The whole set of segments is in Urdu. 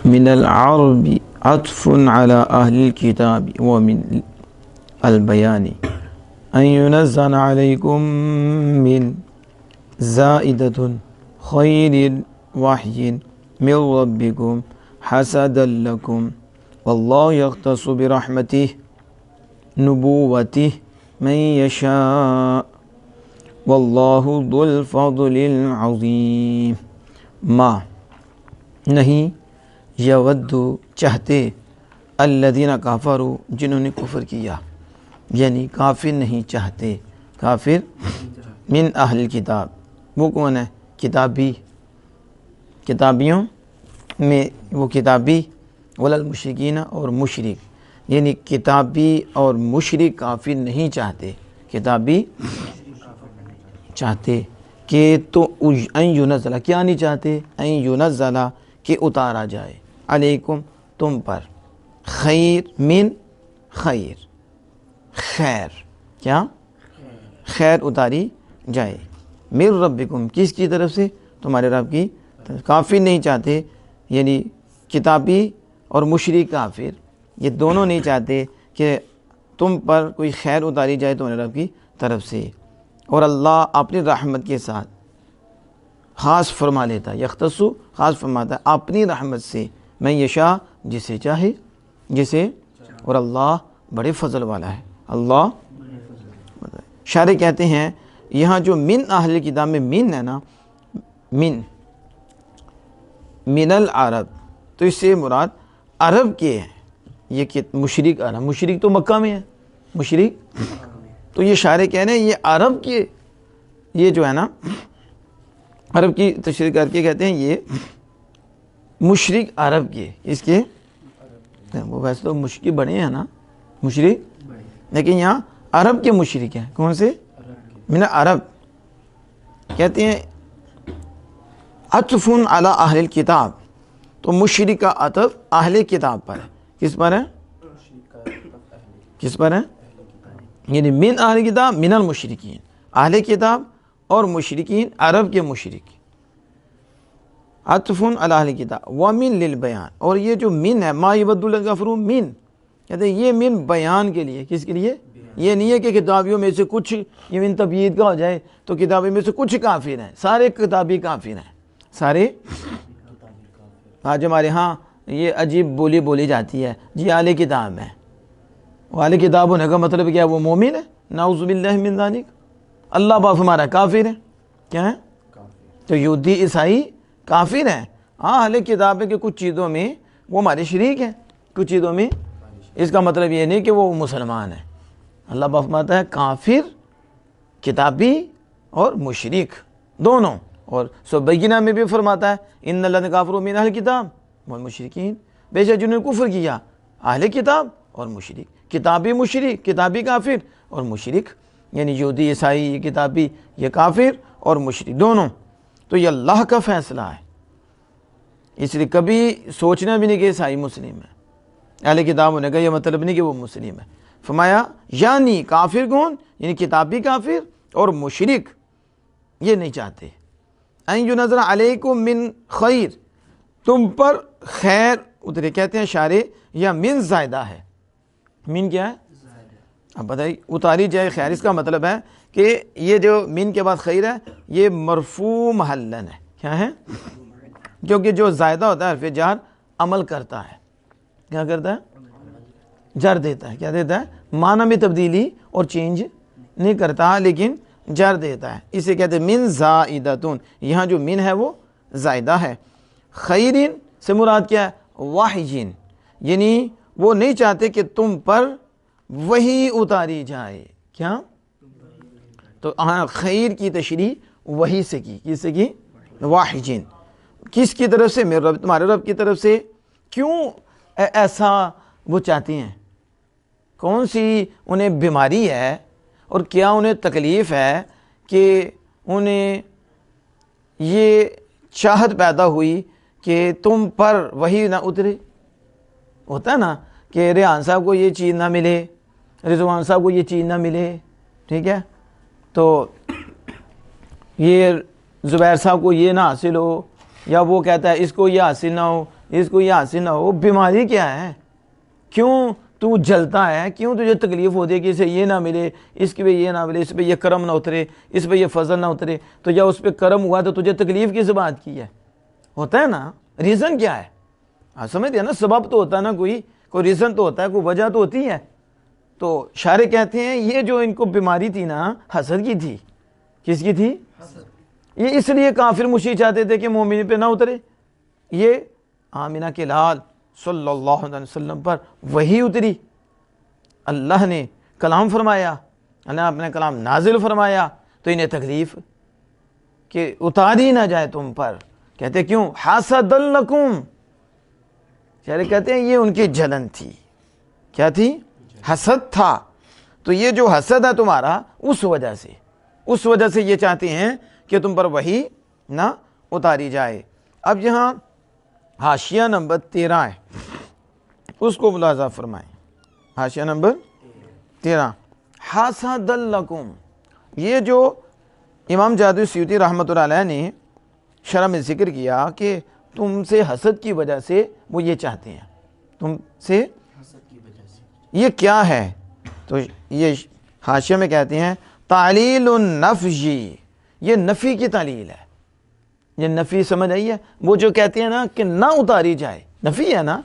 من العرب عطف على أهل الكتاب ومن البيان أن ينزل عليكم من زائدة خير وحي من ربكم حسدا لكم والله يختص برحمته نبوته من يشاء واللہ ذو الفضل العظیم۔ ما نہیں، یود چاہتے، الذین کافروا جنہوں نے کفر کیا، یعنی کافر نہیں چاہتے، کافر من اہل الکتاب، وہ کون ہے؟ کتابی، کتابیوں میں وہ کتابی، والمشرکین اور مشرک، یعنی کتابی اور مشرک کافر نہیں چاہتے، کتابی چاہتے کہ تو ان ینزل، کیا نہیں چاہتے؟ ان ینزل کہ اتارا جائے، علیکم تم پر، خیر من خیر، خیر کیا؟ خیر اتاری جائے، من ربکم کس کی طرف سے؟ تمہارے رب کی طرف۔ کافر نہیں چاہتے، یعنی کتابی اور مشرک کافر یہ دونوں نہیں چاہتے کہ تم پر کوئی خیر اتاری جائے تمہارے رب کی طرف سے، اور اللہ اپنی رحمت کے ساتھ خاص فرما لیتا ہے، یختص خاص فرماتا ہے اپنی رحمت سے، میں یشاء جسے چاہے، جسے، اور اللہ بڑے فضل والا ہے، اللہ۔ شارح کہتے ہیں یہاں جو من اہل کتاب میں من ہے نا، من العرب، تو اس سے مراد عرب کے ہیں، یہ کہ مشرک عرب، مشرک تو مکہ میں ہے، مشرک، تو یہ شارح کہہ رہے ہیں یہ عرب کے، یہ جو ہے نا عرب کی تشریح کر کے کہتے ہیں یہ مشرک عرب کے، اس کے وہ ویسے تو مشرک بڑے ہیں نا مشرک، لیکن یہاں عرب کے مشرک ہیں، کون سے؟ من عرب۔ کہتے ہیں عطف علی اہل الکتاب، تو مشرک کا عطف اہل کتاب پر ہے، کس پر ہے؟ کس پر ہے؟ یعنی من اہل کتاب من المشرکین، اہل کتاب اور مشرکین عرب کے مشرک، عطف علی اہل کتاب ومن للبیان، اور یہ جو من ہے ما یود الکفر من، کہتے ہیں یہ من بیان کے لیے، کس کے لیے؟ یہ نہیں ہے کہ کتابیوں میں سے کچھ، یہ من تبیید کا ہو جائے تو کتابوں میں سے کچھ کافر ہیں، سارے کتابی کافر ہیں، سارے۔ آج ہمارے ہاں یہ عجیب بولی بولی جاتی ہے جی اہل کتاب ہے، اہل کتاب ہونے کا مطلب کیا ہے؟ وہ مومن ہے، نعوذ باللہ من ذالک، اللہ باف ہمارا کافر ہے، کیا ہے؟ تو یہودی عیسائی کافر ہیں، ہاں اہل کتاب ہے کہ کچھ چیزوں میں وہ ہمارے شریک ہیں، کچھ چیزوں میں، اس کا مطلب یہ نہیں کہ وہ مسلمان ہیں۔ اللہ باف فرماتا ہے کافر، کتابی اور مشرک دونوں، اور بینہ میں بھی فرماتا ہے ان الذین کفروا من اہل الکتاب والمشرکین، بے شک جنہوں نے کفر کیا اہل کتاب اور مشرک، کتابی مشرک، کتابی کافر اور مشرک، یعنی یہودی عیسائی یہ کتابی، یہ کافر اور مشرک دونوں، تو یہ اللہ کا فیصلہ ہے، اس لیے کبھی سوچنا بھی نہیں کہ عیسائی مسلم ہے، اہل کتاب ہونے کا یہ مطلب نہیں کہ وہ مسلم ہے۔ فرمایا یعنی کافر کون؟ یعنی کتابی کافر اور مشرک یہ نہیں چاہتے، ان ینزل علیکم من خیر، تم پر خیر اترے، کہتے ہیں شارح یا من زائدہ ہے، من کیا ہے؟ اب بتائیے اتاری جائے خیر، اس کا مطلب ہے کہ یہ جو من کے بعد خیر ہے یہ مرفوع محلن ہے، کیا ہے؟ کیونکہ جو زائدہ ہوتا ہے حرف جر عمل کرتا ہے، کیا کرتا ہے؟ جر دیتا ہے، کیا دیتا ہے؟ معنی میں تبدیلی اور چینج نہیں کرتا لیکن جر دیتا ہے، اسے کہتے ہیں من زائدتون، یہاں جو من ہے وہ زائدہ ہے۔ خیرین سے مراد کیا ہے؟ واحجین، یعنی وہ نہیں چاہتے کہ تم پر وہی اتاری جائے، کیا؟ تو ہاں خیر کی تشریح وہی سے کی، کس سے کی؟ واحجین، کس کی طرف سے؟ میرے رب، تمہارے رب کی طرف سے۔ کیوں ایسا وہ چاہتی ہیں؟ کون سی انہیں بیماری ہے اور کیا انہیں تکلیف ہے کہ انہیں یہ چاہت پیدا ہوئی کہ تم پر وہی نہ اترے؟ ہوتا ہے نا کہ ریحان صاحب کو یہ چیز نہ ملے، رضوان صاحب کو یہ چیز نہ ملے، ٹھیک ہے، تو یہ زبیر صاحب کو یہ نہ حاصل ہو، یا وہ کہتا ہے اس کو یہ حاصل نہ ہو، اس کو یہ حاصل نہ ہو. بیماری کیا ہے؟ کیوں تو جلتا ہے؟ کیوں تجھے تکلیف ہوتی ہے کہ اسے یہ نہ ملے، اس کے پہ یہ نہ ملے، اس پہ یہ کرم نہ اترے، اس پہ یہ فضل نہ اترے؟ تو یا اس پہ کرم ہوا تو تجھے تکلیف کس بات کی ہے؟ ہوتا ہے نا، ریزن کیا ہے؟ آپ سمجھتے ہیں نا، سبب تو ہوتا ہے نا، کوئی ریزن تو ہوتا ہے، کوئی وجہ تو ہوتی ہے. تو شاعر کہتے ہیں یہ جو ان کو بیماری تھی نا، حسد کی تھی. کس کی تھی؟ یہ اس لیے کافر مشرک چاہتے تھے کہ مومن پہ نہ اترے. یہ آمینہ کے لال صلی اللہ علیہ وسلم پر وحی اتری، اللہ نے کلام فرمایا، اللہ نے اپنا کلام نازل فرمایا، تو انہیں تکلیف کہ اتاری نہ جائے تم پر. کہتے کیوں؟ حسد لکم. شاعر کہتے ہیں یہ ان کی جلن تھی. کیا تھی؟ حسد تھا. تو یہ جو حسد ہے تمہارا، اس وجہ سے یہ چاہتے ہیں کہ تم پر وحی نہ اتاری جائے. اب یہاں حاشیہ نمبر 13 ہے، اس کو ملاحظہ فرمائیں. حاشیہ نمبر 13، حسد لکم. یہ جو امام جادوی سیوطی رحمۃ اللہ علیہ نے شرح میں ذکر کیا کہ تم سے حسد کی وجہ سے وہ یہ چاہتے ہیں، تم سے حسد کی وجہ سے یہ کیا ہے؟ تو یہ حاشیہ میں کہتے ہیں تعلیل النفی، یہ نفی کی تعلیل ہے. یہ نفی سمجھ آئی ہے؟ وہ جو کہتے ہیں نا کہ نہ اتاری جائے، نفی ہے نا،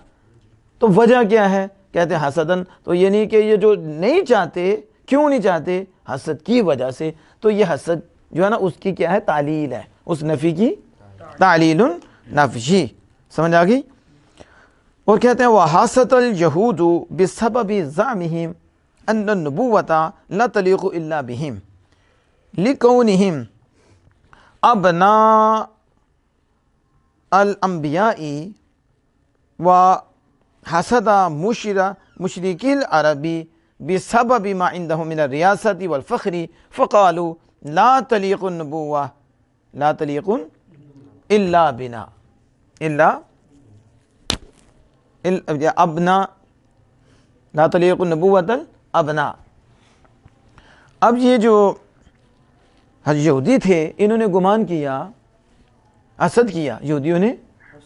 تو وجہ کیا ہے؟ کہتے ہیں حسدن. تو یہ نہیں کہ یہ جو نہیں چاہتے، کیوں نہیں چاہتے؟ حسد کی وجہ سے. تو یہ حسد جو ہے نا، اس کی کیا ہے؟ تعلیل ہے، اس نفی کی تعلیل النفی. سمجھ آ گئی؟ اور کہتے ہیں وَحَسَدَ الْيَهُودُ بِسَبَبِ زَعْمِهِمْ أَنَّ النُّبُوَّةَ لَا تَلِيقُ إِلَّا بِهِمْ لِكَوْنِهِمْ أَبْنَاءَ الْأَنْبِيَاءِ وَحَسَدَ مُشْرِكِي الْعَرَبِ بِسَبَبِ مَا عِنْدَهُمْ مِنَ الرِّيَاسَةِ وَالْفَخْرِ فَقَالُوا لَا تَلِيقُ النُّبُوَّةُ لَا تَلِيقُ إِلَّا بِنَا ابنا لا تلیق النبوۃ الابنا. اب یہ جو یہودی تھے، انہوں نے گمان کیا، حسد کیا، یہودیوں نے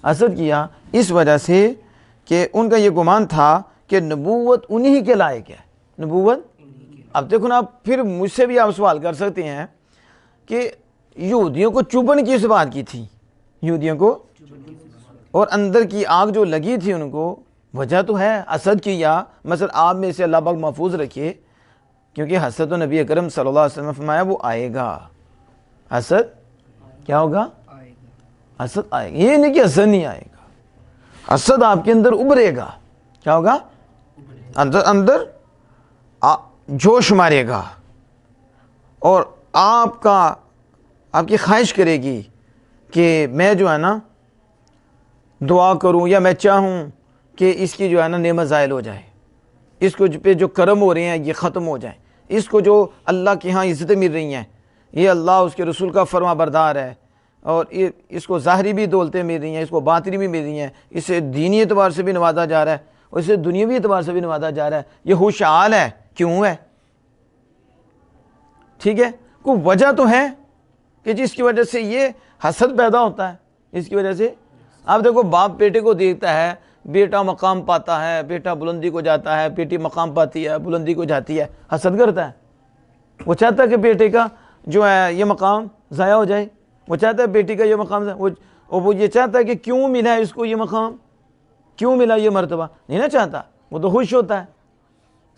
حسد کیا اس وجہ سے کہ ان کا یہ گمان تھا کہ نبوت انہی کے لائق ہے. نبوت، اب دیکھو نا، پھر مجھ سے بھی آپ سوال کر سکتے ہیں کہ یہودیوں کو چبھن کس بات کی تھی؟ یہودیوں کو اور اندر کی آگ جو لگی تھی ان کو، وجہ تو ہے حسد کی. یا مثلا آپ میں سے اللہ پاک محفوظ رکھے، کیونکہ حسد تو نبی اکرم صلی اللہ علیہ وسلم نے فرمایا وہ آئے گا. حسد کیا ہوگا؟ حسد آئے گا. یہ نہیں کہ حسد نہیں آئے گا، حسد آپ کے اندر ابھرے گا. کیا ہوگا؟ اندر جوش مارے گا، اور آپ کی خواہش کرے گی کہ میں جو ہے نا دعا کروں، یا میں چاہوں کہ اس کی جو ہے نا نعمت زائل ہو جائے، اس کو پہ جو کرم ہو رہے ہیں یہ ختم ہو جائیں، اس کو جو اللہ کے ہاں عزتیں مل رہی ہیں، یہ اللہ اس کے رسول کا فرما بردار ہے، اور اس کو ظاہری بھی دولتیں مل رہی ہیں، اس کو باطنی بھی مل رہی ہیں، اسے دینی اعتبار سے بھی نوازا جا رہا ہے، اور اسے دنیاوی اعتبار سے بھی نوازا جا رہا ہے. یہ خوشحال ہے. کیوں ہے؟ ٹھیک ہے، کوئی وجہ تو ہے کہ جس کی وجہ سے یہ حسد پیدا ہوتا ہے. اس کی وجہ سے آپ دیکھو، باپ بیٹے کو دیکھتا ہے، بیٹا مقام پاتا ہے، بیٹا بلندی کو جاتا ہے، بیٹی مقام پاتی ہے، بلندی کو جاتی ہے، حسد کرتا ہے. وہ چاہتا ہے کہ بیٹے کا جو ہے یہ مقام ضائع ہو جائے، وہ چاہتا ہے بیٹی کا یہ مقام وہ یہ چاہتا ہے کہ کیوں ملا اس کو یہ مقام، کیوں ملا یہ مرتبہ. نہیں نا چاہتا، وہ تو خوش ہوتا ہے.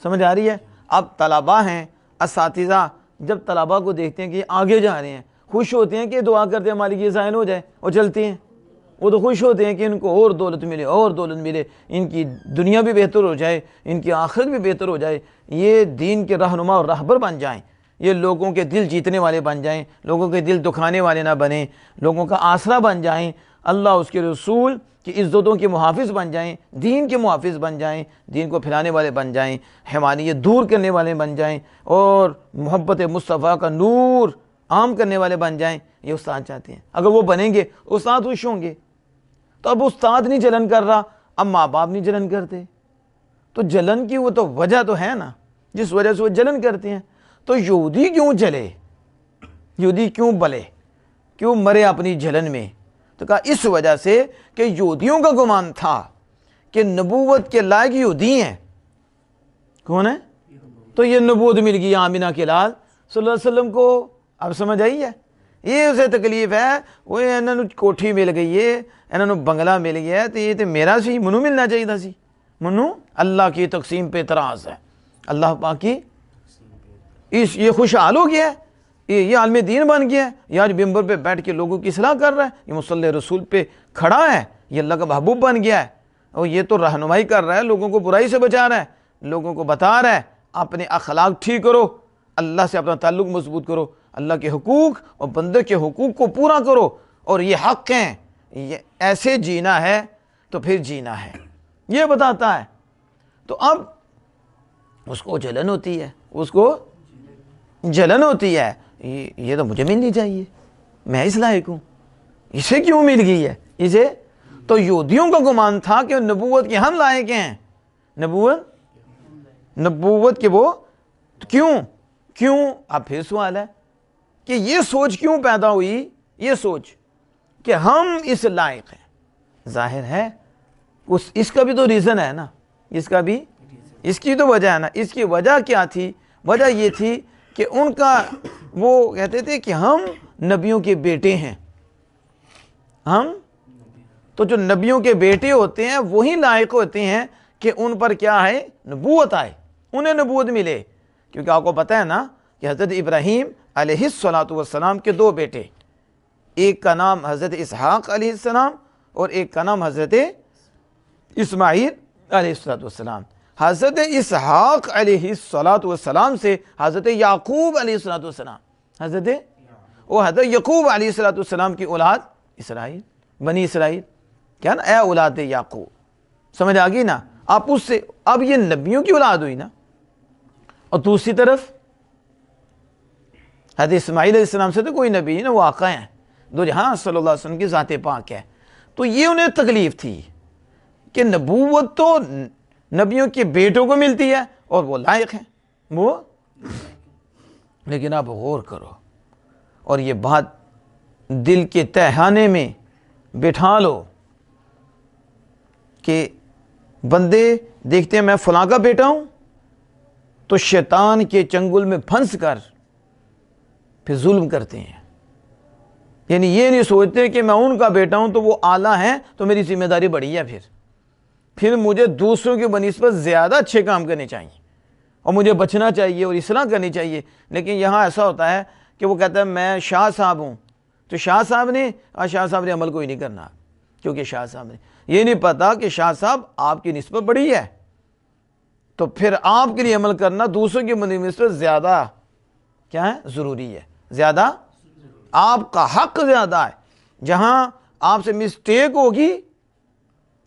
سمجھ آ رہی ہے؟ اب طلباء ہیں، اساتذہ جب طلباء کو دیکھتے ہیں کہ آگے جا رہے ہیں، خوش ہوتے ہیں کہ دعا کرتے ہیں مالک یہ ضائع ہو جائے، اور چلتے ہیں. وہ تو خوش ہوتے ہیں کہ ان کو اور دولت ملے، اور دولت ملے، ان کی دنیا بھی بہتر ہو جائے، ان کی آخرت بھی بہتر ہو جائے، یہ دین کے رہنما اور رہبر بن جائیں، یہ لوگوں کے دل جیتنے والے بن جائیں، لوگوں کے دل دکھانے والے نہ بنیں، لوگوں کا آسرا بن جائیں، اللہ اس کے رسول کی عزتوں کے محافظ بن جائیں، دین کے محافظ بن جائیں، دین کو پھیلانے والے بن جائیں، حیوانیت دور کرنے والے بن جائیں، اور محبت مصطفیٰ کا نور عام کرنے والے بن جائیں. یہ استاد چاہتے ہیں. اگر وہ بنیں گے، استاد خوش ہوں گے. تو اب استاد نہیں جلن کر رہا، اب ماں باپ نہیں جلن کرتے. تو جلن کی وہ تو وجہ تو ہے نا، جس وجہ سے وہ جلن کرتے ہیں. تو یہودی کیوں جلے؟ یہودی کیوں بلے؟ کیوں مرے اپنی جلن میں؟ تو کہا اس وجہ سے کہ یہودیوں کا گمان تھا کہ نبوت کے لائق یہودی ہیں. کون ہے؟ تو یہ نبوت مل گئی آمینہ کے لال صلی اللہ علیہ وسلم کو. اب سمجھ آئی ہے؟ یہ اسے تکلیف ہے وہ انہوں نے کوٹھی مل گئی ہے, انہوں نے بنگلہ مل گیا ہے, تو یہ تو میرا سی منو ملنا چاہیے تھا. سی منو اللہ کی تقسیم پہ اعتراض ہے, اللہ پاک کی یہ خوشحال ہو گیا ہے, یہ عالم دین بن گیا ہے, یہ آج ممبر پہ بیٹھ کے لوگوں کی اصلاح کر رہا ہے, یہ مصلی رسول پہ کھڑا ہے, یہ اللہ کا محبوب بن گیا ہے, اور یہ تو رہنمائی کر رہا ہے, لوگوں کو برائی سے بچا رہا ہے, لوگوں کو بتا رہا ہے اپنے اخلاق ٹھیک کرو, اللہ سے اپنا تعلق مضبوط کرو, اللہ کے حقوق اور بندے کے حقوق کو پورا کرو, اور یہ حق ہیں, یہ ایسے جینا ہے تو پھر جینا ہے, یہ بتاتا ہے. تو اب اس کو جلن ہوتی ہے, اس کو جلن ہوتی ہے, یہ تو مجھے ملنی چاہیے, میں اس لائق ہوں, اسے کیوں مل گئی ہے اسے؟ تو یہودیوں کا گمان تھا کہ نبوت کے ہم لائق ہیں, نبوت کے وہ کیوں. اب پھر سوال ہے کہ یہ سوچ کیوں پیدا ہوئی, یہ سوچ کہ ہم اس لائق ہیں. ظاہر ہے اس کا بھی تو ریزن ہے نا, اس کی تو وجہ ہے نا. اس کی وجہ کیا تھی؟ وجہ یہ تھی کہ ان کا وہ کہتے تھے کہ ہم نبیوں کے بیٹے ہیں, ہم تو جو نبیوں کے بیٹے ہوتے ہیں وہی لائق ہوتے ہیں کہ ان پر کیا ہے؟ نبوت آئے, انہیں نبوت ملے. کیونکہ آپ کو پتہ ہے نا کہ حضرت ابراہیم علیہ السلام کے دو بیٹے, ایک کا نام حضرت اسحاق علیہ السلام اور ایک کا نام حضرت اسماعیل علیہ السلام. حضرت اسحاق علیہ السلام سے حضرت یعقوب علیہ السلام, حضرت یعقوب علیہ السلام کی اولاد اسرائیل, بنی اسرائیل, کیا نا, اے اولاد یعقوب. سمجھ آ گئی نا؟ آپ اس سے اب یہ نبیوں کی اولاد ہوئی نا. اور دوسری طرف حضرت اسماعیل علیہ السلام سے تو کوئی نبی نہیں نا, وہ آقا ہیں دو جہاں صلی اللہ علیہ وسلم کی ذات پاک ہے. تو یہ انہیں تکلیف تھی کہ نبوت تو نبیوں کے بیٹوں کو ملتی ہے اور وہ لائق ہیں وہ. لیکن آپ غور کرو اور یہ بات دل کے تہخانے میں بٹھا لو کہ بندے دیکھتے ہیں میں فلاں کا بیٹا ہوں تو شیطان کے چنگل میں پھنس کر پھر ظلم کرتے ہیں. یعنی یہ نہیں سوچتے کہ میں ان کا بیٹا ہوں تو وہ اعلیٰ ہیں تو میری ذمہ داری بڑھی ہے, پھر مجھے دوسروں کی بنسبت زیادہ اچھے کام کرنے چاہیے اور مجھے بچنا چاہیے اور اصلاح کرنی چاہیے. لیکن یہاں ایسا ہوتا ہے کہ وہ کہتا ہے میں شاہ صاحب ہوں, تو شاہ صاحب نے عمل کوئی نہیں کرنا, کیونکہ شاہ صاحب نے یہ نہیں پتا کہ شاہ صاحب آپ کی نسبت بڑی ہے, تو پھر آپ کے لیے عمل کرنا دوسروں کی نسبت زیادہ کیا ہے؟ ضروری ہے, زیادہ آپ کا حق زیادہ ہے. جہاں آپ سے مسٹیک ہوگی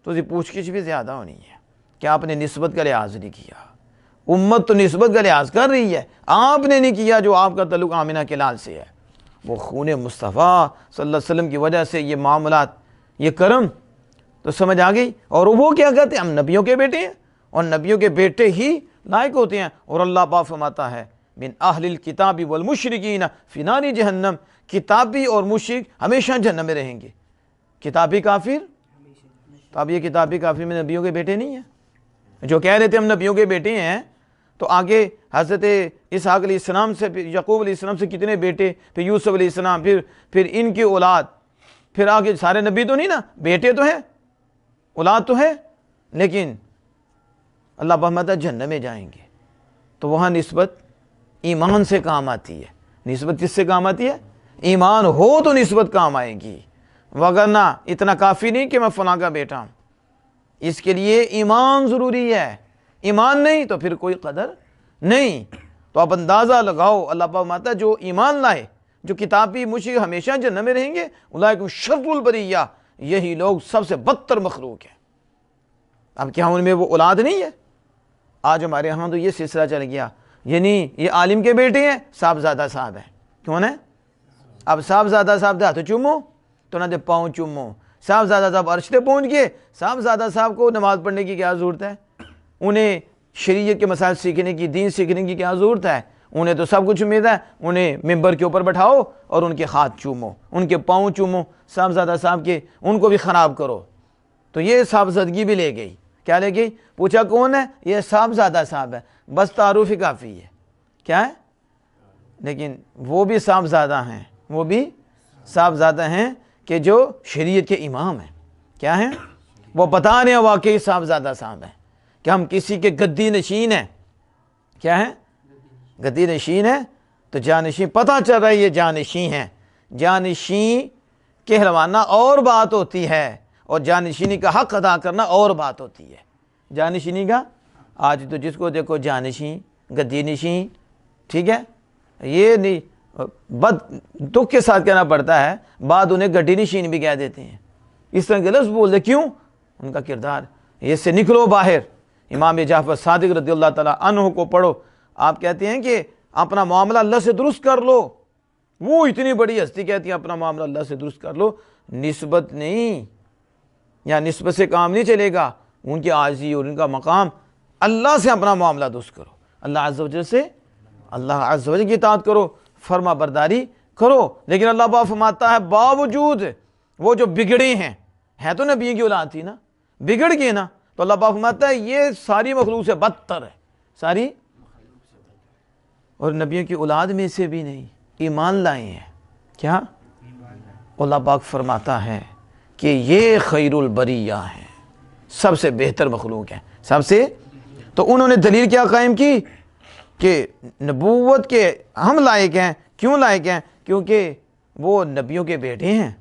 تو اسے پوچھ گچھ بھی زیادہ ہونی ہے کہ آپ نے نسبت کا لحاظ نہیں کیا. امت تو نسبت کا لحاظ کر رہی ہے, آپ نے نہیں کیا. جو آپ کا تعلق آمینہ کے لال سے ہے, وہ خون مصطفیٰ صلی اللہ علیہ وسلم کی وجہ سے یہ معاملات, یہ کرم, تو سمجھ آ گئی. اور وہ کیا کہتے ہیں؟ ہم نبیوں کے بیٹے ہیں اور نبیوں کے بیٹے ہی لائق ہوتے ہیں. اور اللہ پاک فرماتا ہے من اہل الکتاب والمشرکین فی نار جہنم, کتابی اور مشرک ہمیشہ جہنم میں رہیں گے. کتابی کافر, تو اب یہ کتابی کافر میں نبیوں کے بیٹے نہیں ہیں. جو کہہ رہے تھے ہم نبیوں کے بیٹے ہیں, تو آگے حضرت اسحاق علیہ السلام سے, پھر یعقوب علیہ السلام سے کتنے بیٹے, پھر یوسف علیہ السلام, پھر ان کی اولاد, پھر آگے سارے نبی تو نہیں نا, بیٹے تو ہیں, اولاد تو ہے, لیکن اللہ بہمتا جہنم میں جائیں گے. تو وہاں نسبت ایمان سے کام آتی ہے. نسبت کس سے کام آتی ہے؟ ایمان ہو تو نسبت کام آئے گی, وگرنہ اتنا کافی نہیں کہ میں فلاں کا بیٹا ہوں. اس کے لیے ایمان ضروری ہے, ایمان نہیں تو پھر کوئی قدر نہیں. تو آپ اندازہ لگاؤ, اللہ پاک فرماتا ہے جو ایمان لائے, جو کتابی مشرک ہمیشہ جہنم میں رہیں گے, اولئک شر البریہ, یہی لوگ سب سے بدتر مخلوق ہیں. اب کیا ان میں وہ اولاد نہیں ہے؟ آج ہمارے ہاں تو یہ سلسلہ چل گیا, یعنی یہ عالم کے بیٹے ہیں, صاحبزادہ صاحب ہیں. کون ہے؟ اب صاحبزادہ صاحب دے ہاتھ چومو تو نہ دے پاؤں چومو. صاحبزادہ صاحب عرش پہ پہنچ گئے, صاحبزادہ صاحب کو نماز پڑھنے کی کیا ضرورت ہے؟ انہیں شریعت کے مسائل سیکھنے کی, دین سیکھنے کی کیا ضرورت ہے؟ انہیں تو سب کچھ امید ہے، انہیں ممبر کے اوپر بٹھاؤ اور ان کے ہاتھ چومو، ان کے پاؤں چومو، صاحبزادہ صاحب کے، ان کو بھی خراب کرو۔ تو یہ صاحبزادگی بھی لے گئی، کیا لے گئی؟ پوچھا کون ہے؟ یہ صاحبزادہ صاحب ہے، بس تعارف ہی کافی ہے، کیا ہے؟ لیکن وہ بھی صاحبزادہ ہیں، وہ بھی صاحبزادہ ہیں کہ جو شریعت کے امام ہیں، کیا ہیں؟ وہ بتا رہے ہیں واقعی صاحبزادہ صاحب ہیں کہ ہم کسی کے گدی نشین ہیں، کیا ہیں؟ گدی نشین ہے، تو جانشین پتہ چل رہا ہے یہ جانشین ہیں۔ جانشین کہلوانا اور بات ہوتی ہے اور جانشینی کا حق ادا کرنا اور بات ہوتی ہے۔ جانشینی کا آج تو جس کو دیکھو جانشین، گدی نشین، ٹھیک ہے، یہ نہیں، بد دکھ کے ساتھ کہنا پڑتا ہے، بعد انہیں گڈی نشین بھی کہہ دیتے ہیں، اس طرح کے لفظ بول دے، کیوں؟ ان کا کردار، اس سے نکلو باہر۔ امام جعفر صادق رضی اللہ تعالیٰ عنہ کو پڑھو، آپ کہتے ہیں کہ اپنا معاملہ اللہ سے درست کر لو، وہ اتنی بڑی ہستی کہتی ہیں اپنا معاملہ اللہ سے درست کر لو، نسبت نہیں، یا نسبت سے کام نہیں چلے گا، ان کی عاجزی اور ان کا مقام، اللہ سے اپنا معاملہ درست کرو، اللہ عز و جل سے، اللہ عز و جل کی اطاعت کرو، فرما برداری کرو۔ لیکن اللہ پاک فرماتا ہے باوجود وہ جو بگڑے ہیں تو نبیوں کی اولاد تھی نا، بگڑ گئے نا، تو اللہ پاک فرماتا ہے یہ ساری مخلوق سے بدتر ہے، ساری، اور نبیوں کی اولاد میں سے بھی نہیں، ایمان لائے ہیں، کیا؟ اللہ پاک فرماتا ہے کہ یہ خیر البریہ ہیں، سب سے بہتر مخلوق ہیں، سب سے۔ تو انہوں نے دلیل کیا قائم کی کہ نبوت کے ہم لائق ہیں، کیوں لائق ہیں؟ کیونکہ وہ نبیوں کے بیٹے ہیں،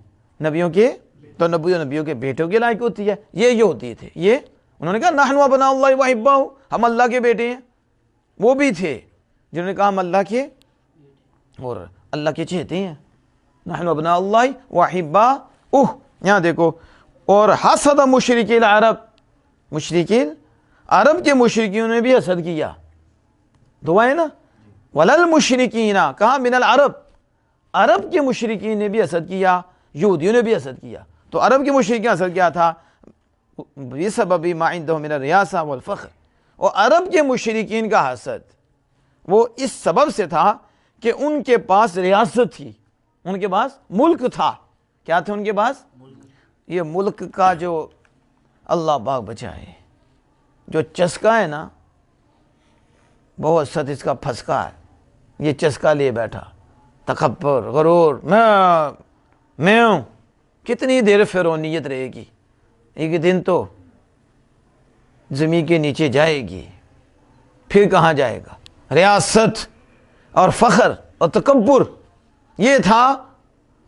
نبیوں کے، تو نبیوں کے بیٹوں کے لائق ہوتی ہے، یہ ہوتی تھے، یہ انہوں نے کہا نحن ابناء اللہ واحباؤہ، ہم اللہ کے بیٹے ہیں، وہ بھی تھے جنہوں نے کہا ہم اللہ کے اور اللہ کے چہتے ہیں، نحن ابناء اللہ واحباؤہ۔ یہاں دیکھو، اور حسد مشرکی العرب، مشرکی عرب کے مشرکیوں نے بھی حسد کیا، دعائیں نا، وللمشرکین، کہا من العرب، عرب کے مشرکین نے بھی حسد کیا، یہودیوں نے بھی حسد کیا۔ تو عرب کے مشرکین حسد کیا تھا؟ بسبب ما عندهم من الریاسہ والفخر، اور عرب کے مشرکین کا حسد وہ اس سبب سے تھا کہ ان کے پاس ریاست تھی، ان کے پاس ملک تھا، کیا تھا ان کے پاس؟ یہ ملک کا جو اللہ پاک بچائے، جو چسکا ہے نا، بہت ست اس کا پھسکا ہے، یہ چسکا لے بیٹھا، تکبر، غرور، میں ہوں، کتنی دیر فرعونیت رہے گی، ایک دن تو زمین کے نیچے جائے گی، پھر کہاں جائے گا؟ ریاست اور فخر اور تکبر، یہ تھا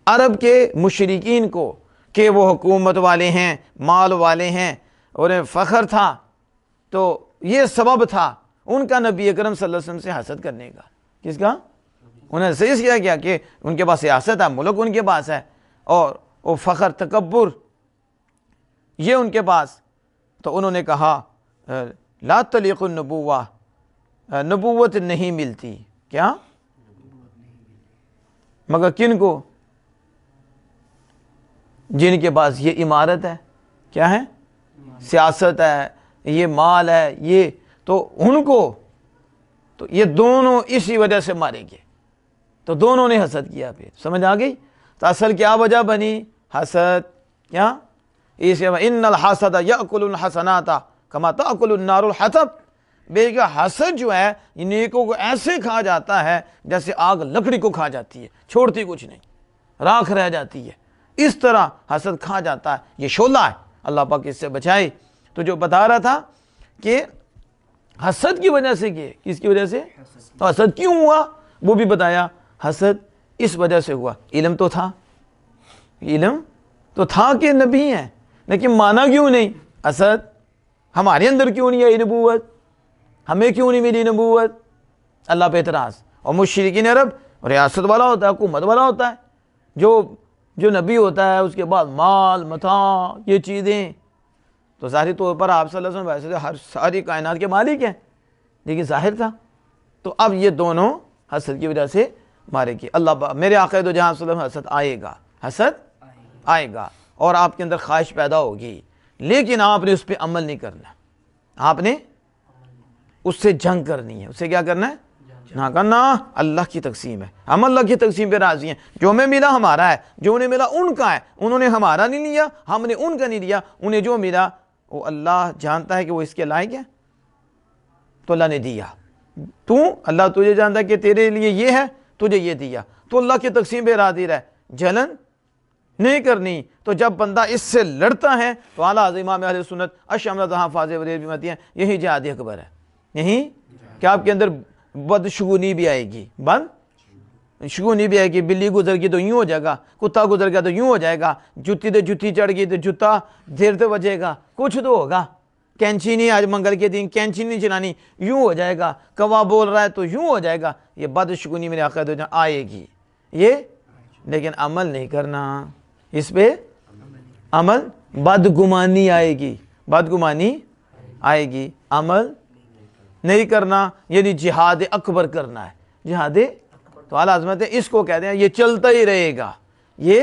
عرب کے مشرکین کو کہ وہ حکومت والے ہیں، مال والے ہیں، اور فخر تھا، تو یہ سبب تھا ان کا نبی اکرم صلی اللہ علیہ وسلم سے حسد کرنے کا۔ کس کا؟ انہیں صحیح کیا گیا کہ ان کے پاس ریاست ہے، ملک ان کے پاس ہے، اور وہ فخر، تکبر، یہ ان کے پاس۔ تو انہوں نے کہا لا تلیق النبوہ، نبوت نہیں ملتی، کیا؟ مگر کن کو؟ جن کے پاس یہ عمارت ہے، کیا ہے؟ سیاست ہے، یہ مال ہے، یہ، تو ان کو، تو یہ دونوں اسی وجہ سے مارے گئے، تو دونوں نے حسد کیا۔ پھر سمجھ آ گئی؟ تو اصل کیا وجہ بنی؟ حسد، کیا؟ اس ان الحسد یاکل الحسنات کما تاکل النار الحطب، بے کہ حسد جو ہے نیکوں کو ایسے کھا جاتا ہے جیسے آگ لکڑی کو کھا جاتی ہے، چھوڑتی کچھ نہیں، راکھ رہ جاتی ہے، اس طرح حسد کھا جاتا ہے، یہ شعلہ ہے، اللہ پاک اس سے بچائے۔ تو جو بتا رہا تھا کہ حسد کی وجہ سے، کہ کس کی وجہ سے؟ تو حسد کیوں ہوا وہ بھی بتایا، حسد اس وجہ سے ہوا، علم تو تھا، علم تو تھا کہ نبی ہیں، لیکن مانا کیوں نہیں؟ حسد، ہمارے اندر کیوں نہیں آئی نبوت، ہمیں کیوں نہیں ملی نبوت؟ اللہ پہ اعتراض۔ اور مشرکین عرب ریاست والا ہوتا ہے، حکومت والا ہوتا ہے، جو نبی ہوتا ہے اس کے بعد مال، متاع، یہ چیزیں، تو ظاہری طور پر آپ صلی اللہ علیہ وسلم ویسے تو ساری کائنات کے مالک ہیں، لیکن ظاہر تھا۔ تو اب یہ دونوں حسد کی وجہ سے مارے گئے۔ اللہ میرے آقا دو جہاں صلی اللہ علیہ وسلم، حسد آئے گا، حسد آئے گا، اور آپ کے اندر خواہش پیدا ہوگی، لیکن آپ نے اس پہ عمل نہیں کرنا، آپ نے اس سے جنگ کرنی ہے، اس سے کیا کرنا ہے؟ نہ کرنا اللہ کی تقسیم ہے، ہم اللہ کی تقسیم پہ راضی ہیں، جو ہمیں ملا ہمارا ہے، جو انہیں ملا ان کا ہے، انہوں نے ہمارا نہیں لیا، ہم نے ان کا نہیں لیا، انہیں جو ملا وہ اللہ جانتا ہے کہ وہ اس کے لائق ہے تو اللہ نے دیا، اللہ تجھے جانتا ہے کہ تیرے لیے یہ ہے، تجھے یہ دیا، تو اللہ کی تقسیم پہ راضی رہ، جلن نہیں کرنی۔ تو جب بندہ اس سے لڑتا ہے تو اعلیٰ حضرت امام اہل سنت اشملۃ حافظ بھی ہیں، یہی جہاد اکبر ہے، یہی کہ آپ کے اندر بدشگونی بھی آئے گی، بدشگونی بھی آئے گی، بلی گزر گئی تو یوں ہو جائے گا، کتا گزر گیا تو یوں ہو جائے گا، جتی تو جتی چڑھ گئی تو جتا دیر تو بجے گا، کچھ تو ہوگا، کینچی نہیں آج منگل کے دن کینچی نہیں چلانی، یوں ہو جائے گا، کوا بول رہا ہے تو یوں ہو جائے گا، یہ بدشگونی میرے عقیدہ آئے گی یہ، لیکن عمل نہیں کرنا اس پہ، عمل بدگمانی آئے گی، بدگمانی آئے گی، عمل نہیں کرنا یعنی جہاد اکبر کرنا ہے، جہاد تو اعلیٰ عظمت ہے، اس کو کہتے ہیں یہ چلتا ہی رہے گا، یہ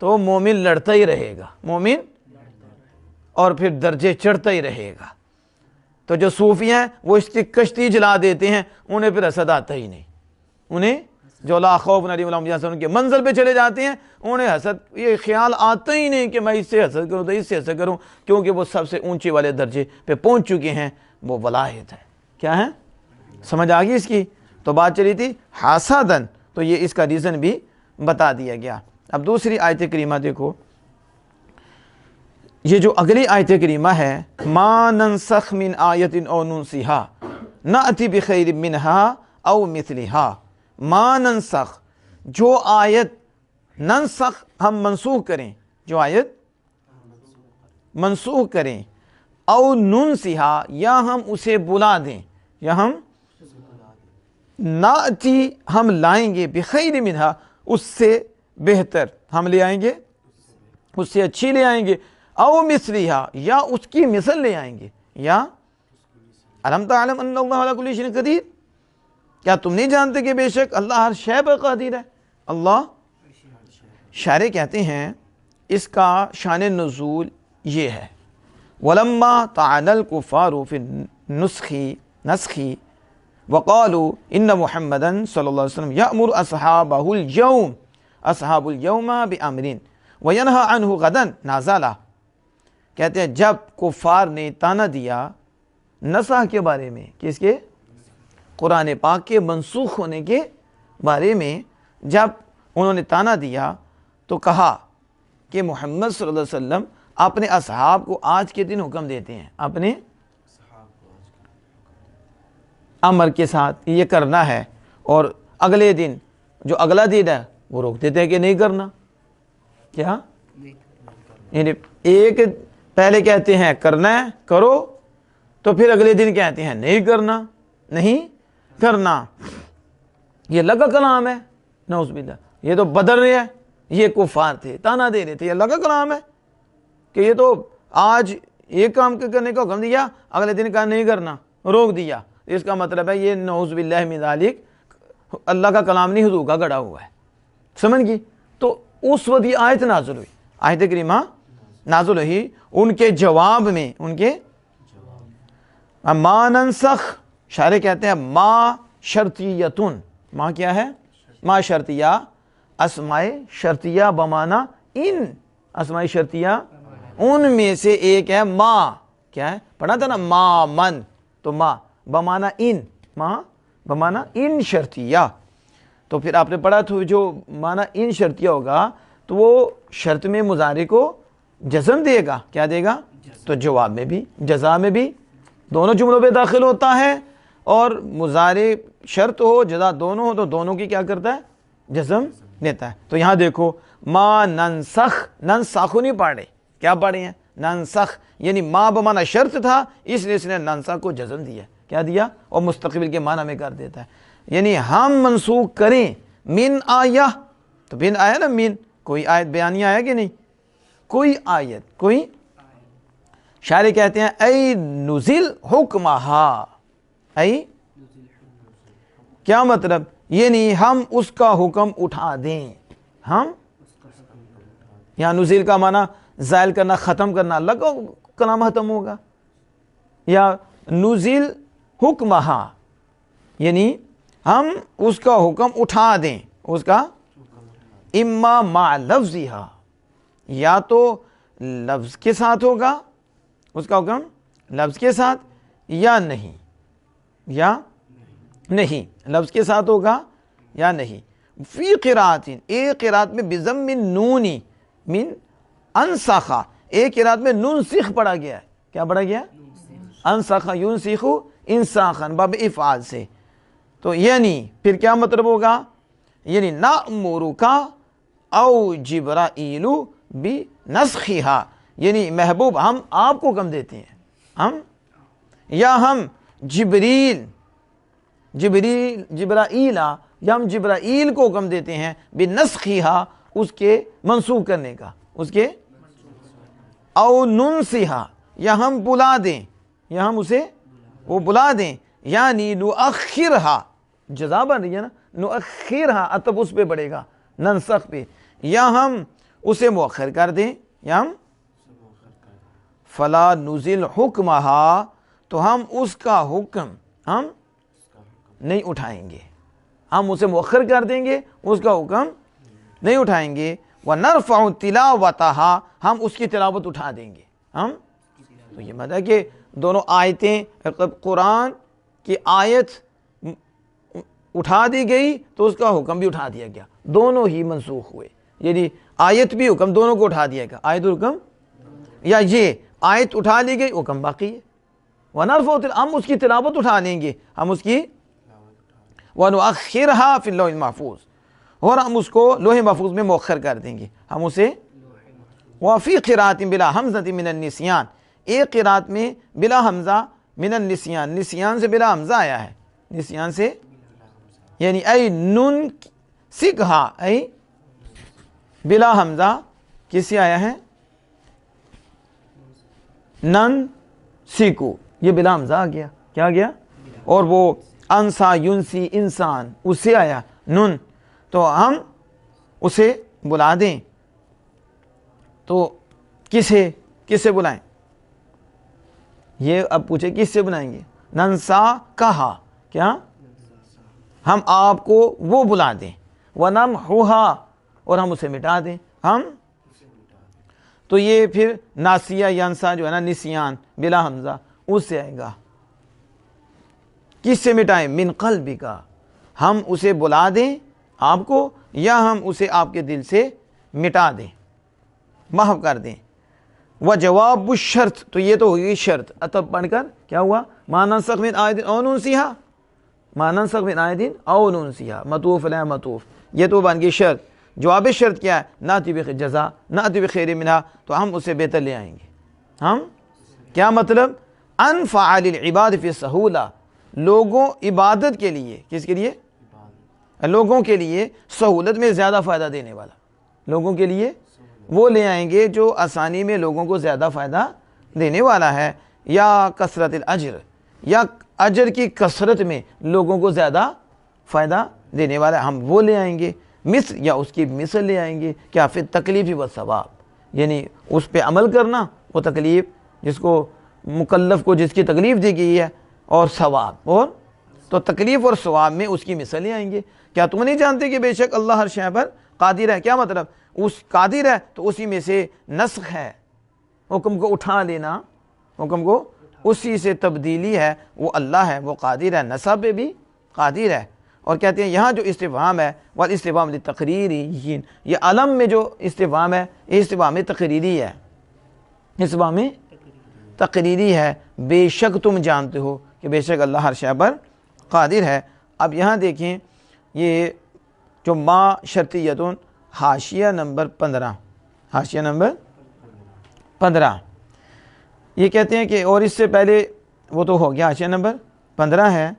تو مومن لڑتا ہی رہے گا، مومن اور پھر درجے چڑھتا ہی رہے گا۔ تو جو صوفی ہیں وہ اس کی کشتی جلا دیتے ہیں، انہیں پھر حسد آتا ہی نہیں، انہیں جو لا خوف علیہم ولا هم يحزنون ان کے منزل پہ چلے جاتے ہیں، انہیں حسد یہ خیال آتا ہی نہیں کہ میں اس سے حسد کروں تو اس سے حسد کروں، کیونکہ وہ سب سے اونچے والے درجے پہ پہنچ چکے ہیں، وہ ولایت ہے، کیا ہے، سمجھ آ گئی اس کی؟ تو بات چلی تھی حسدن، تو یہ اس کا ریزن بھی بتا دیا گیا۔ اب دوسری آیت کریمہ دیکھو، یہ جو اگلی آیت کریمہ ہے، ما ننسخ من آیت او ننسیها نأتی بخیر منها او مثلها، ما ننسخ جو آیت، ننسخ ہم منسوخ کریں، جو آیت منسوخ کریں، او ننسیها یا ہم اسے بلا دیں، یا ہم ناتی ہم لائیں گے، بخیر منہا اس سے بہتر ہم لے آئیں گے، اس سے اچھی لے آئیں گے، او مثلیہا یا اس کی مثل لے آئیں گے، یا الم تعلم ان اللہ علی کل شیء قدیر، کیا تم نہیں جانتے کہ بے شک اللہ ہر شے پر قادر ہے؟ اللہ، شاعر کہتے ہیں اس کا شان نزول یہ ہے، ولما طعن الکفار فی النسخ وقالوا ان محمدا صلی اللہ علیہ وسلم یأمر اصحاب اليوم بامر وینہی عنہ غدا نازل، کہتے ہیں جب کفار نے تانا دیا نسخ کے بارے میں، کس کے؟ قرآن پاک کے منسوخ ہونے کے بارے میں، جب انہوں نے تانا دیا تو کہا کہ محمد صلی اللہ علیہ وسلم اپنے اصحاب کو آج کے دن حکم دیتے ہیں، اپنے امر کے ساتھ یہ کرنا ہے، اور اگلے دن جو اگلا دن ہے وہ روک دیتے ہیں کہ نہیں کرنا، کیا؟ یعنی ایک پہلے کہتے ہیں کرنا ہے کرو، تو پھر اگلے دن کہتے ہیں نہیں کرنا، نہیں کرنا، یہ اللہ کا کلام ہے، نعوذ باللہ، یہ تو بدر ہے، یہ کفار تھے تانا دے رہے تھے، یہ اللہ کا کلام ہے کہ یہ تو آج ایک کام کرنے کا حکم دیا، اگلے دن کا نہیں کرنا، روک دیا، اس کا مطلب ہے یہ نعوذ باللہ من ذالک اللہ کا کلام نہیں حضور کا گڑا ہوا ہے، سمجھ گئی؟ تو اس وقت یہ آیت نازل ہوئی، آیت کریمہ نازل ہوئی ان کے جواب میں، ان کے ما ننسخ، شاعر کہتے ہیں ما شرطیتن، ما کیا ہے؟ ما شرطیہ، اسماء شرطیہ بمانا ان، اسماء شرطیہ ان میں سے ایک ہے ما، کیا ہے؟ پڑھا تھا نا ما من، تو ما بمانا ان، ما بمانا ان شرطیہ، تو پھر آپ نے پڑھا تو جو مانا ان شرطیہ ہوگا تو وہ شرط میں مضارع کو جزم دے گا، کیا دے گا؟ تو جواب میں بھی جزا میں بھی دونوں جملوں پہ داخل ہوتا ہے، اور مضارع شرط ہو جزا دونوں ہو تو دونوں کی کیا کرتا ہے؟ جزم دیتا ہے۔ تو یہاں دیکھو ما ننسخ، ننسخ نہیں پڑھ رہے، کیا پڑھ رہے ہیں؟ ننسخ، یعنی ما بمانا شرط تھا اس لیے اس نے ننسخ کو جزم دیا، کیا دیا؟ اور مستقبل کے معنی میں کر دیتا ہے، یعنی ہم منسوخ کریں من آیہ، تو بن آیا نا من، کوئی آیت بیانی آیا کہ نہیں؟ کوئی آیت، کوئی، شاعر کہتے ہیں ای نزل حکمہا، ای کیا مطلب؟ یعنی ہم اس کا حکم اٹھا دیں، ہم، یہاں نزل کا معنی زائل کرنا، ختم کرنا، اللہ کا کلام ختم ہوگا، یا نزل حکمہا یعنی ہم اس کا حکم اٹھا دیں، اس کا اما مع لفظہا، یا تو لفظ کے ساتھ ہوگا اس کا حکم، لفظ کے ساتھ، یا نہیں، یا نہیں، لفظ کے ساتھ ہوگا یا نہیں۔ فی قراءۃ، ایک قراءت میں بضم النون من انسخا، ایک قراءت میں ننسخ پڑھا گیا ہے، کیا پڑھا گیا؟ انسخ ینسخ انساخا، باب افعال سے۔ تو یعنی پھر کیا مطلب ہوگا؟ یعنی نأمرک او جبرائیل بنسخھا، یعنی محبوب ہم آپ کو حکم دیتے ہیں، ہم یا ہم جبرائیل یا ہم جبرائیل کو حکم دیتے ہیں بنسخھا، اس کے منسوخ کرنے کا، اس کے او ننسھا، یا ہم بلا دیں، یا ہم اسے وہ بلا دیں، یعنی نؤخرھا، جزا بن رہی ہے نا، نؤخرھا عطف اس پہ پڑے گا ننسخ پہ، یا ہم اسے مؤخر کر دیں، یا ہم فلا نزل حکمہا، تو ہم اس کا حکم ہم نہیں اٹھائیں گے، ہم اسے مؤخر کر دیں گے، اس کا حکم نہیں اٹھائیں گے۔ وَنَرْفَعُ تِلَاوَتَہا، ہم اس کی تلاوت اٹھا دیں گے، ہم تو یہ مطلب ہے کہ دونوں آیتیں، قرآن کی آیت اٹھا دی گئی تو اس کا حکم بھی اٹھا دیا گیا، دونوں ہی منسوخ ہوئے، یعنی آیت بھی حکم دونوں کو اٹھا دیا گیا، آیت حکم، یا یہ آیت اٹھا لی گئی حکم باقی ہے۔ وَنَرْفَعُ، ہم اس کی تلاوت اٹھا لیں گے، ہم اس کی وَنُؤَخِّرْهَا فِي اللَّوْحِ الْمَحْفُوظ، اور ہم اس کو لوح محفوظ میں مؤخر کر دیں گے، ہم اسے۔ وَفِي قِرَاءَةٍ بِلَا حَمْزَةٍ مِنَ النِّسْيَانِ، ایک قرات میں بلا حمزہ من النسیان، نسیان سے بلا حمزہ آیا ہے، نسیان سے یعنی ای نن سکھا، ای بلا حمزہ کس سے آیا ہے؟ نن سیکو، یہ بلا حمزہ آ گیا، کیا گیا؟ اور وہ انسا ینسی انسان، اس سے آیا نن، تو ہم اسے بلا دیں، تو کسے بلائیں؟ یہ اب پوچھے کس سے بلائیں گے؟ ننسا کہا، کیا؟ ہم آپ کو وہ بلا دیں، ونمحوہا، اور ہم اسے مٹا دیں، ہم تو یہ پھر ناسیہ ینسا جو ہے نا، نسیان بلا حمزہ، اس سے آئے گا۔ کس سے مٹائیں؟ من قلبک، ہم اسے بلا دیں آپ کو، یا ہم اسے آپ کے دل سے مٹا دیں، محو کر دیں۔ وجواب الشرط، تو یہ تو ہوگی شرط، عطف پڑھ کر کیا ہوا؟ ما ننسخ من آیت او ننسیہا، ما ننسخ من آیت او ننسیہا، مطوف علیہ مطوف، یہ تو بن گئی شرط۔ جواب شرط کیا ہے؟ ناتی بجزا ناتی بخیر منہا، تو ہم اسے بہتر لے آئیں گے، ہم کیا مطلب؟ انفع للعباد فی السہولہ، لوگوں عبادت کے لیے، کس کے لیے؟ لوگوں کے لیے سہولت میں زیادہ فائدہ دینے والا، لوگوں کے لیے وہ لے آئیں گے جو آسانی میں لوگوں کو زیادہ فائدہ دینے والا ہے، یا کثرت الاجر، یا اجر کی کثرت میں لوگوں کو زیادہ فائدہ دینے والا ہے، ہم وہ لے آئیں گے۔ مثل، یا اس کی مثل لے آئیں گے، کیا؟ پھر تکلیف و ثواب، یعنی اس پہ عمل کرنا، وہ تکلیف جس کو مکلف کو جس کی تکلیف دی گئی ہے، اور ثواب، اور تو تکلیف اور ثواب میں اس کی مثل لے آئیں گے۔ کیا تم نہیں جانتے کہ بے شک اللہ ہر شے پر قادر ہے؟ کیا مطلب؟ اس قادر ہے تو اسی میں سے نسخ ہے، حکم کو اٹھا لینا، حکم کو اسی سے تبدیلی ہے، وہ اللہ ہے، وہ قادر ہے، نسب پہ بھی قادر ہے۔ اور کہتے ہیں یہاں جو استفہام ہے والاستفہام للتقریری، یہ علم میں جو استفہام ہے یہ استفہام تقریری ہے، استفہام تقریری ہے، بے شک تم جانتے ہو کہ بے شک اللہ ہر شے پر قادر ہے۔ اب یہاں دیکھیں یہ جو ما شرطیتن، حاشیہ نمبر 15، حاشیہ نمبر 15، یہ کہتے ہیں کہ، اور اس سے پہلے وہ تو ہو گیا، حاشیہ نمبر 15 ہے،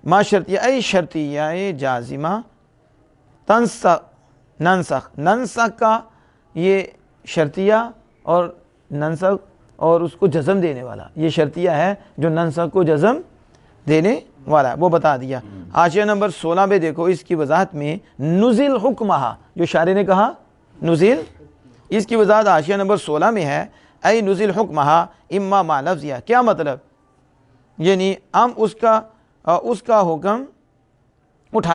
ما شرطیہ ای شرطیہ جازمہ ننسخ، ننسخ کا یہ شرطیہ اور ننسخ اور اس کو جزم دینے والا، یہ شرطیہ ہے جو ننسخ کو جزم دینے والا ہے، وہ بتا دیا۔ حاشیہ نمبر 16 پہ دیکھو، اس کی وضاحت میں نزل حکمہا، جو شارح نے کہا نزل، اس کی وضاحت حاشیہ نمبر 16 میں ہے، ای نزل حکمہا اما ما لفظیہ، کیا مطلب؟ یعنی ہم اس کا حکم اٹھا